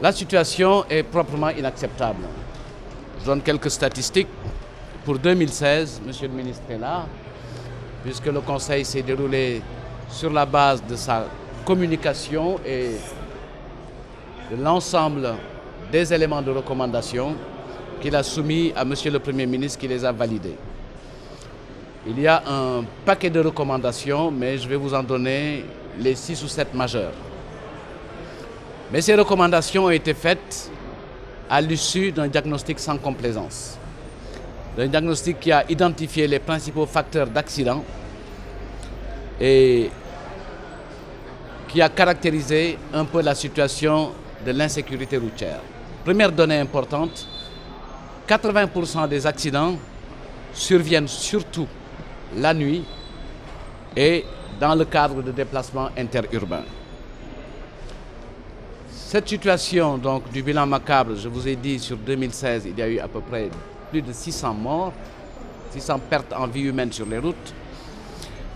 La situation est proprement inacceptable. Je donne quelques statistiques. Pour 2016, Monsieur le ministre est là, puisque le Conseil s'est déroulé sur la base de sa communication et de l'ensemble des éléments de recommandation qu'il a soumis à Monsieur le Premier ministre qui les a validés. Il y a un paquet de recommandations, mais je vais vous en donner les 6 ou 7 majeures. Mais ces recommandations ont été faites à l'issue d'un diagnostic sans complaisance. Un diagnostic qui a identifié les principaux facteurs d'accident et qui a caractérisé un peu la situation de l'insécurité routière. Première donnée importante, 80% des accidents surviennent surtout la nuit et dans le cadre de déplacements interurbains. Cette situation donc, du bilan macabre, je vous ai dit, sur 2016, il y a eu à peu près plus de 600 morts, 600 pertes en vie humaine sur les routes,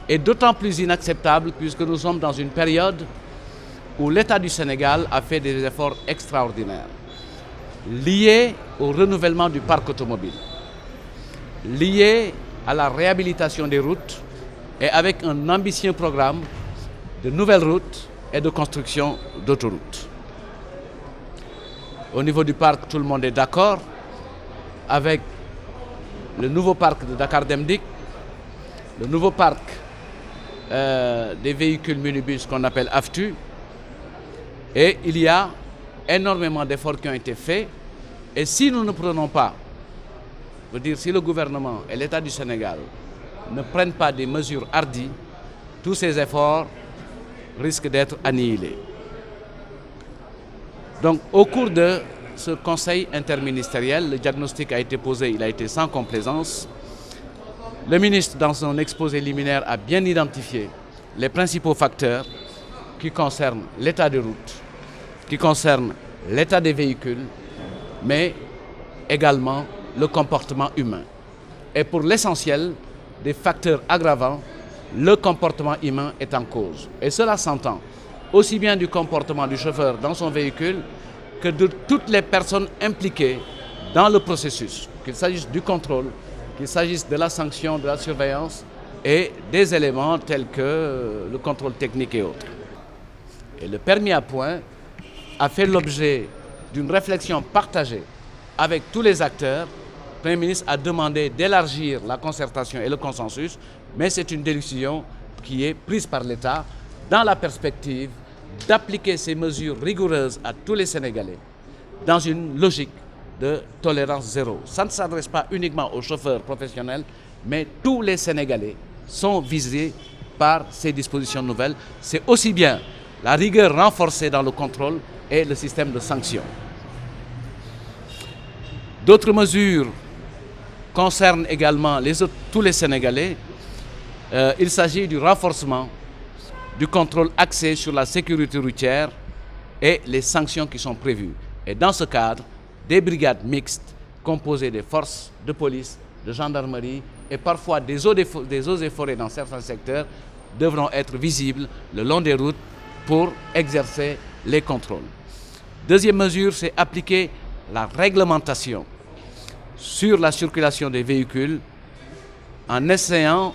est d'autant plus inacceptable puisque nous sommes dans une période où l'État du Sénégal a fait des efforts extraordinaires, liés au renouvellement du parc automobile, liés à la réhabilitation des routes et avec un ambitieux programme de nouvelles routes et de construction d'autoroutes. Au niveau du parc, tout le monde est d'accord avec le nouveau parc de Dakar Dem Dikk, le nouveau parc des véhicules minibus qu'on appelle AFTU. Et il y a énormément d'efforts qui ont été faits. Et si nous ne prenons pas, je veux dire, si le gouvernement et l'État du Sénégal ne prennent pas des mesures hardies, tous ces efforts risquent d'être annihilés. Donc, au cours de ce conseil interministériel, le diagnostic a été posé, il a été sans complaisance. Le ministre, dans son exposé liminaire, a bien identifié les principaux facteurs qui concernent l'état des routes, qui concernent l'état des véhicules, mais également le comportement humain. Et pour l'essentiel des facteurs aggravants, le comportement humain est en cause. Et cela s'entend aussi bien du comportement du chauffeur dans son véhicule que de toutes les personnes impliquées dans le processus, qu'il s'agisse du contrôle, qu'il s'agisse de la sanction, de la surveillance et des éléments tels que le contrôle technique et autres. Et le permis à points a fait l'objet d'une réflexion partagée avec tous les acteurs. Le Premier ministre a demandé d'élargir la concertation et le consensus, mais c'est une décision qui est prise par l'État dans la perspective d'appliquer ces mesures rigoureuses à tous les Sénégalais dans une logique de tolérance zéro. Ça ne s'adresse pas uniquement aux chauffeurs professionnels, mais tous les Sénégalais sont visés par ces dispositions nouvelles. C'est aussi bien la rigueur renforcée dans le contrôle et le système de sanctions. D'autres mesures concernent également tous les Sénégalais. Il s'agit du renforcement du contrôle axé sur la sécurité routière et les sanctions qui sont prévues. Et dans ce cadre, des brigades mixtes composées des forces de police, de gendarmerie et parfois des eaux et forêts dans certains secteurs devront être visibles le long des routes pour exercer les contrôles. Deuxième mesure, c'est appliquer la réglementation sur la circulation des véhicules en essayant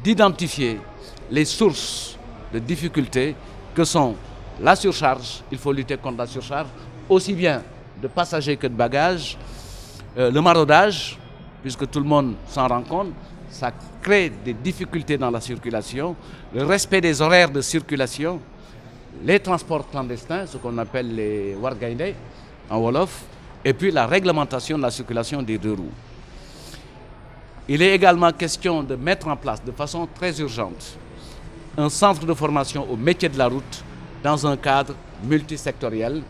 d'identifier les sources de difficultés que sont la surcharge, il faut lutter contre la surcharge, aussi bien de passagers que de bagages, le maraudage, puisque tout le monde s'en rend compte, ça crée des difficultés dans la circulation, le respect des horaires de circulation, les transports clandestins, ce qu'on appelle les wargaïndé en Wolof, et puis la réglementation de la circulation des deux roues. Il est également question de mettre en place de façon très urgente un centre de formation au métier de la route dans un cadre multisectoriel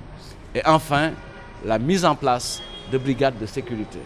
et enfin la mise en place de brigades de sécurité.